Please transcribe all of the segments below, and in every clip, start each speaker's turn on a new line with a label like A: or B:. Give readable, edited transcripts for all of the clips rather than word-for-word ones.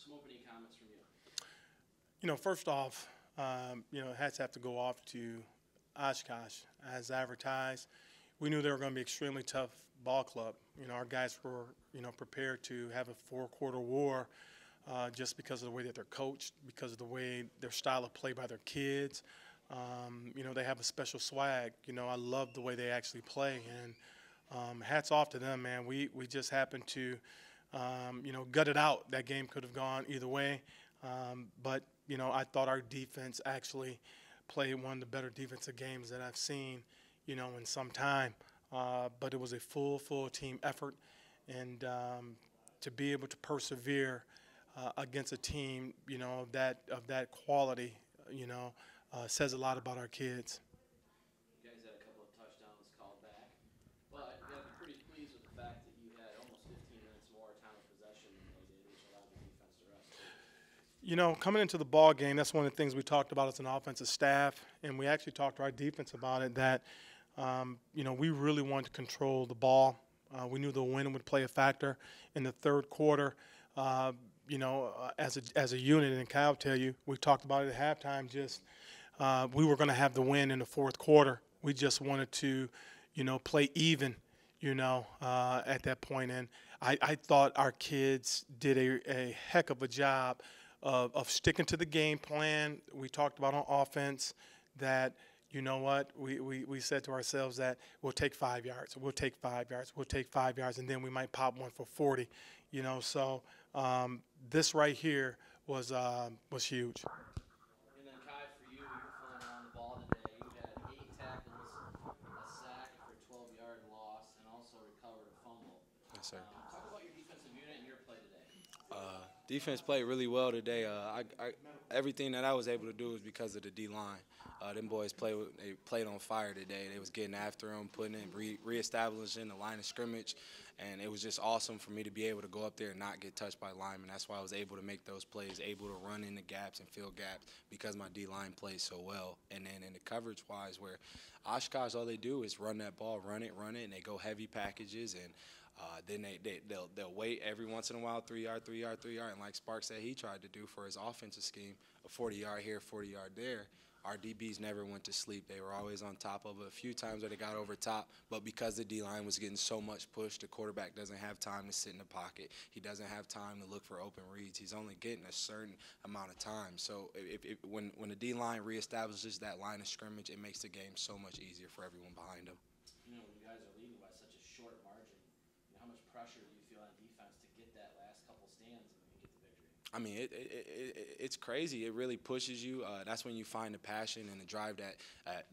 A: Some opening comments from you.
B: First off, hats have to go off to Oshkosh. As advertised, we knew they were going to be extremely tough ball club. Our guys were, prepared to have a four-quarter war just because of the way that they're coached, because of the way their style of play by their kids. They have a special swag. I love the way they actually play, and hats off to them, man. We just happened to, gut it out. That game could have gone either way, but I thought our defense actually played one of the better defensive games that I've seen, in some time. But it was a full team effort, and to be able to persevere against a team, of that quality, says a lot about our kids.
A: You guys had a couple of touchdowns called back, but you got to be pretty pleased with the fact that you had almost 15 minutes more time of possession than they did, which allowed the defense to rest.
B: Coming into the ball game, that's one of the things we talked about as an offensive staff, and we actually talked to our defense about it, that, we really wanted to control the ball. We knew the win would play a factor in the third quarter. As a unit, and Kyle will tell you, we talked about it at halftime, just we were going to have the win in the fourth quarter. We just wanted to, play even, at that point. And I thought our kids did a heck of a job of sticking to the game plan. We talked about on offense that, we said to ourselves that we'll take 5 yards, we'll take 5 yards, we'll take 5 yards, and then we might pop one for 40, So this right here was huge.
A: And then, Kye, for you, you were flying around the ball today. You had 8 tackles, a sack for a 12-yard loss, and also recovered a fumble.
C: Yes, sir.
A: Talk about your defensive unit and your play today.
C: Defense played really well today. Everything that I was able to do was because of the D-line. Them boys played on fire today. They was getting after them, putting in, reestablishing the line of scrimmage, and it was just awesome for me to be able to go up there and not get touched by linemen. That's why I was able to make those plays, able to run into gaps and fill gaps because my D-line plays so well. And then in the coverage-wise, where Oshkosh, all they do is run that ball, run it, and they go heavy packages, and then they'll wait every once in a while, 3 yard, and like Spark said, he tried to do for his offensive scheme, a 40-yard here, 40-yard there. Our DBs never went to sleep. They were always on top of it. A few times where they got over top, but because the D-line was getting so much push, the quarterback doesn't have time to sit in the pocket. He doesn't have time to look for open reads. He's only getting a certain amount of time. So when the D-line reestablishes that line of scrimmage, it makes the game so much easier for everyone behind them.
A: When you guys are leading by such a short margin, how much pressure do you feel on defense to get that last couple stands and get the victory?
C: I mean, it's crazy. It really pushes you. That's when you find the passion and the drive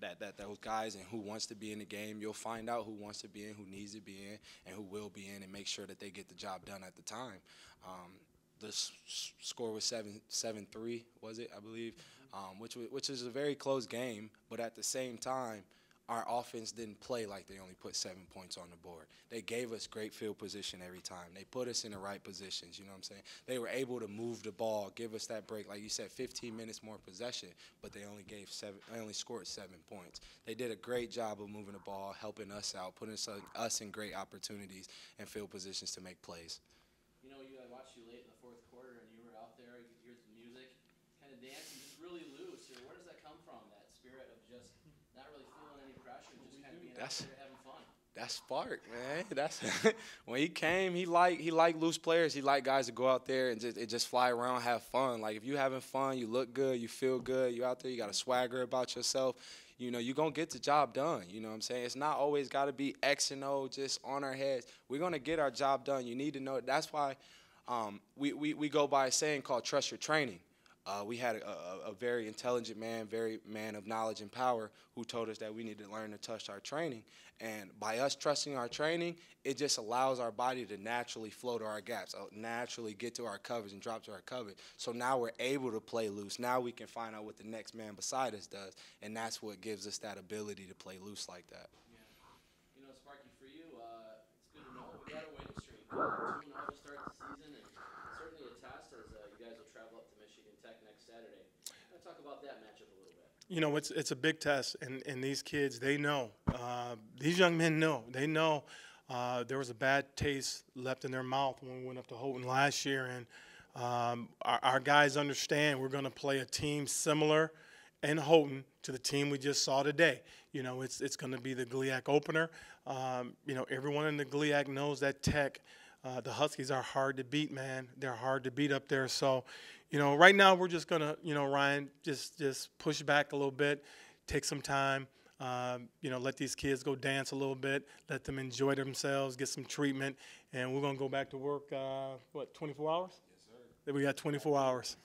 C: that those guys and who wants to be in the game. You'll find out who wants to be in, who needs to be in, and who will be in, and make sure that they get the job done at the time. The score was 7-3, was it? I believe, which is a very close game. But at the same time, our offense didn't play like they only put 7 points on the board. They gave us great field position every time. They put us in the right positions, you know what I'm saying? They were able to move the ball, give us that break. Like you said, 15 minutes more possession, but they only scored 7 points. They did a great job of moving the ball, helping us out, putting us in great opportunities and field positions to make plays.
A: I watched you late in the fourth quarter, and you were out there. You could hear the music, kind of dancing, just really loose. Where does that come from, that spirit of just not really feeling any pressure, just kind of being out there having fun?
C: That's Spark, man. That's when he came. He liked loose players. He liked guys to go out there and just fly around, have fun. Like if you having fun, you look good, you feel good. You out there, you got a swagger about yourself. You're gonna get the job done. You know what I'm saying? It's not always got to be X and O just on our heads. We're gonna get our job done. You need to know. That's why we go by a saying called trust your training. We had a very intelligent man, very man of knowledge and power, who told us that we need to learn to trust our training. And by us trusting our training, it just allows our body to naturally flow to our gaps, naturally get to our coverage and drop to our coverage. So now we're able to play loose. Now we can find out what the next man beside us does, and that's what gives us that ability to play loose like that.
A: Yeah. Sparky, for you, it's good to know we got a winning streak. 2-0 to start the season, and certainly a test as you guys will travel up to Michigan Tech next Saturday. Let's talk about that matchup a little bit.
B: It's a big test, and these kids, they know. These young men know. They know there was a bad taste left in their mouth when we went up to Houghton last year, and Our guys understand we're going to play a team similar in Houghton to the team we just saw today. You know, it's going to be the GLIAC opener. You know, everyone in the GLIAC knows that Tech, the Huskies are hard to beat, man. They're hard to beat up there. So, you know, right now we're just going to, you know, Ryan, just push back a little bit, take some time. You know, let these kids go dance a little bit, let them enjoy themselves, get some treatment, and we're going to go back to work, 24 hours? Yes, sir. We got 24 hours.